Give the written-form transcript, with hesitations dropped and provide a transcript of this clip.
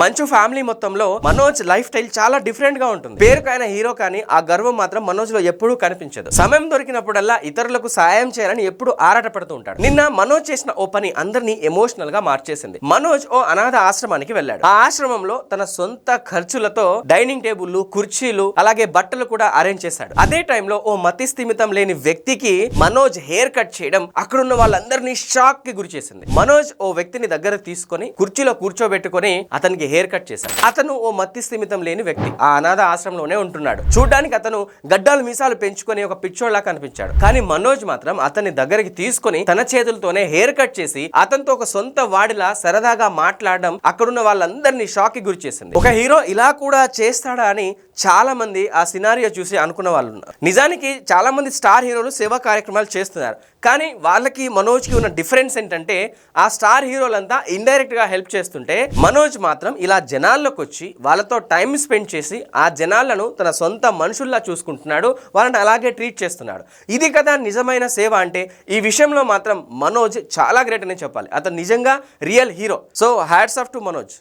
మంచు ఫ్యామిలీ మొత్తంలో Manoj life style చాలా డిఫరెంట్ గా ఉంటుంది. పేరుకైన హీరో కానీ ఆ గర్వం మాత్రం మనోజ్ లో ఎప్పుడూ కనిపించదు. సమయం దొరికినప్పుడల్లా ఇతరులకు సాయం చేయాలని ఎప్పుడు ఆరాటపడుతూ ఉంటాడు. నిన్న మనోజ్ చేసిన ఓ పని అందరినీ ఎమోషనల్ గా మార్చేసింది. మనోజ్ ఓ అనాథ ఆశ్రమానికి వెళ్ళాడు. ఆ ఆశ్రమంలో తన సొంత ఖర్చులతో డైనింగ్ టేబుల్, కుర్చీలు, అలాగే బట్టలు కూడా అరేంజ్ చేశాడు. అదే టైంలో ఓ మతి స్థిమితం లేని వ్యక్తికి మనోజ్ హెయిర్ కట్ చేయడం అక్కడున్న వాళ్ళందరినీ షాక్ కి గురి చేసింది. మనోజ్ ఓ వ్యక్తిని దగ్గర తీసుకొని కుర్చీలో కూర్చోబెట్టుకొని అతనికి హెయిర్ కట్ చేశాడు. అతను ఓ మతి స్థిమితం లేని వ్యక్తి. ఆ అనాథ ఆశ్రమంలోనే ఉంటున్నాడు. చూడ్డానికి అతను గడ్డాలు మీసాలు పెంచుకొని ఒక పిచ్చోళ్లా కనిపించాడు. కానీ మనోజ్ మాత్రం అతన్ని దగ్గరికి తీసుకొని తన చేతులతోనే హెయిర్ కట్ చేసి అతనితో ఒక సొంత వాడిలా సరదాగా మాట్లాడడం అక్కడున్న వాళ్ళందరినీ షాక్ కి గురి చేసింది. ఒక హీరో ఇలా కూడా చేస్తాడా అని చాలా మంది ఆ సినారియో చూసి అనుకున్న వాళ్ళు ఉన్నారు. నిజానికి చాలా మంది స్టార్ హీరోలు సేవా కార్యక్రమాలు చేస్తున్నారు. కానీ వాళ్ళకి మనోజ్ కి ఉన్న డిఫరెన్స్ ఏంటంటే ఆ స్టార్ హీరోలంతా ఇండైరెక్ట్ గా హెల్ప్ చేస్తుంటే మనోజ్ మాత్రం ఇలా జనాల్లోకి వచ్చి వాళ్ళతో టైం స్పెండ్ చేసి ఆ జనాలను తన సొంత మనుషుల్లా చూసుకుంటున్నాడు. వాళ్ళని అలాగే ట్రీట్ చేస్తున్నాడు. ఇది కదా నిజమైన సేవ అంటే. ఈ విషయంలో మాత్రం మనోజ్ చాలా గ్రేట్ అని చెప్పాలి. అతను నిజంగా real hero. So hats off to Manoj.